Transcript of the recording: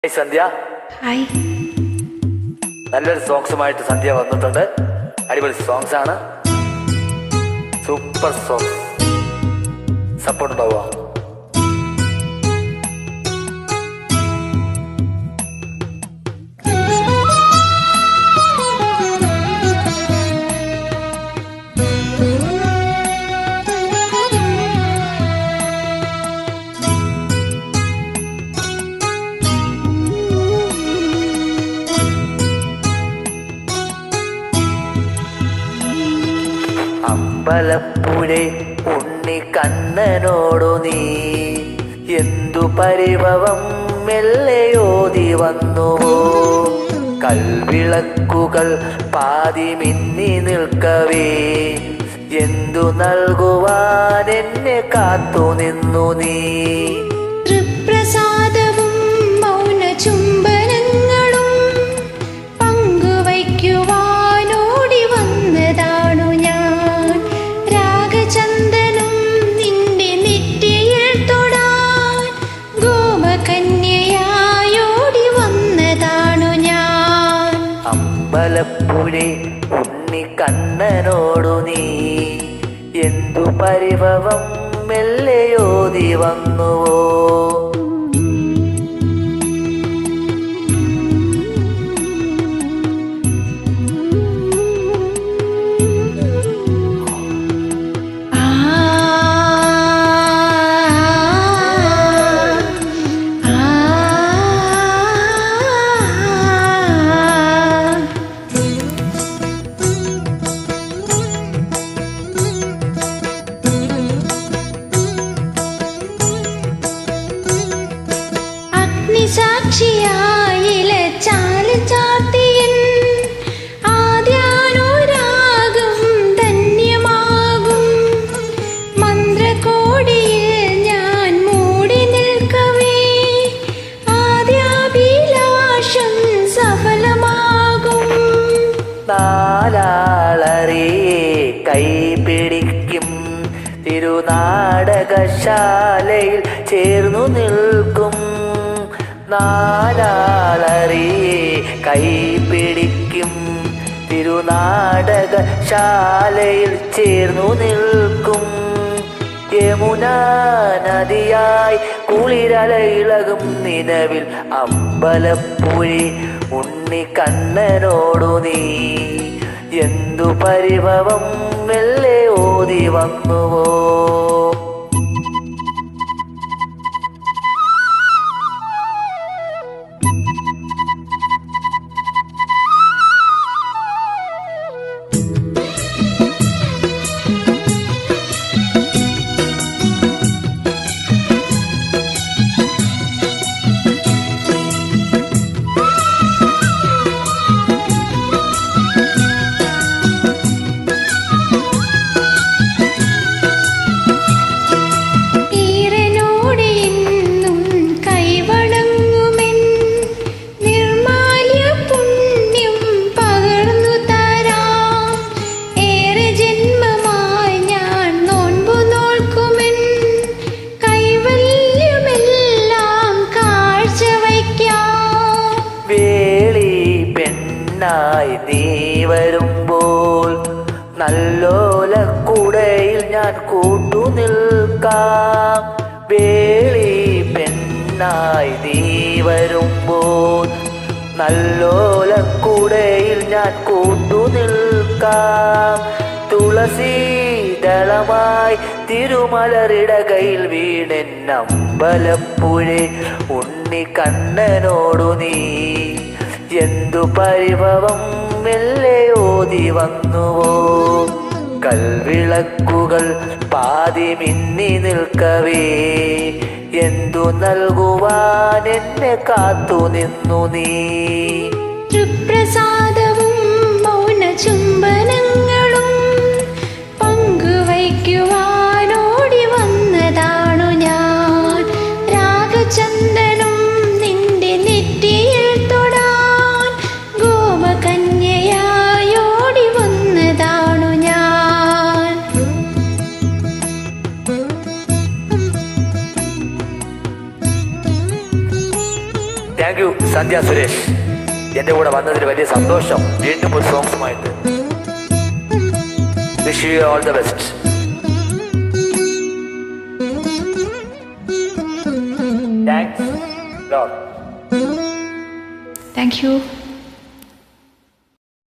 സന്ധ്യ, hi. നല്ലൊരു സോങ്സുമായിട്ട് സന്ധ്യ വന്നിട്ടുണ്ട്. അടിപൊളി സോങ്സ് ആണ്, സൂപ്പർ സോങ്സ്. സപ്പോർട്ട് ഉണ്ടാവുക. അമ്പലപ്പുഴെ ഉണ്ണി കണ്ണനോടു നീ എന്തു പരിഭവം മെല്ലയോതി വന്നുവോ. കൽവിളക്കുകൾ പാതി മിന്നി നിൽക്കവേ എന്തു നൽകുവാൻ എന്നെ കാത്തു നിന്നു നീ. തൃപ്രസാദവും മൗന ചുംബനങ്ങളും പങ്കുവയ്ക്കുവാനോടി വന്നതാണു ഞാൻ. രാഗചന്ദനം നിന്റെ നെറ്റിയിൽ തൊടാൻ ഗോപകന്യയായോടി വന്നതാണു ഞാൻ. അമ്പലപ്പുഴെ ഉണ്ണി കണ്ണനോടു നീ എന്തു പരിഭവം മെല്ലയോതി വന്നുവോ. സാക്ഷിയായില ചാല് ചാത്തിയൻ ആദ്യാനുരാഗം ധന്യമാകും. മന്ത്രകോടിയിൽ ഞാൻ മൂടി നിൽക്കവേ ആദ്യാഭിലാഷം സഫലമാകും. നാലാളറിയെ കൈപിടിക്കും തിരുനാടകശാലയിൽ ചേർന്നു നിൽക്കും. നാലാളറിയെ കൈപിടിക്കും തിരുനാടകശാലയിൽ ചേർന്നു നിൽക്കും. യമുനാ നദിയായി കുളിരലയിളകും നിലവിൽ അമ്പലപ്പുഴി ഉണ്ണി കണ്ണനോടു നീ എന്തു പരിഭവം മെല്ലെ ഓതി വന്നുവോ. നീ വരുമ്പോൾ നല്ലോലക്കുടയിൽ ഞാൻ കൂട്ടു നിൽക്കാം. വേളി പെണ്ണായി നീ വരുമ്പോൾ നല്ലോലക്കുടയിൽ ഞാൻ കൂട്ടു നിൽക്കാം. തുളസീദളമായി തിരുമലറിടകയിൽ വീണെന്നമ്പലപ്പുഴെ ഉണ്ണി കണ്ണനോടു നീ എന്തു പരിഭവം മെല്ലെ ഓതി വന്നുവോ. കൽവിളക്കുകൾ പാതി മിന്നി നിൽക്കവേ എന്തു നൽകുവാൻ എന്നെ കാത്തു നിന്നു നീ. തൃപ്രസാദവും മൗന ചുംബനങ്ങളും പങ്കുവയ്ക്കുവാനോടി വന്നതാണു ഞാൻ. രാഗചന്ദനം നിന്റെ നെറ്റിയിൽ തൊടാൻ ഗോപകന്യയായോടി വന്നതാണു ഞാൻ. താങ്ക് യു സന്ധ്യ സുരേഷ്, എൻ്റെ കൂടെ വന്നതിൽ വലിയ സന്തോഷം. വീണ്ടും ഒരു സോങ്സുമായിട്ട് wish you all the best. Thanks. Thank U.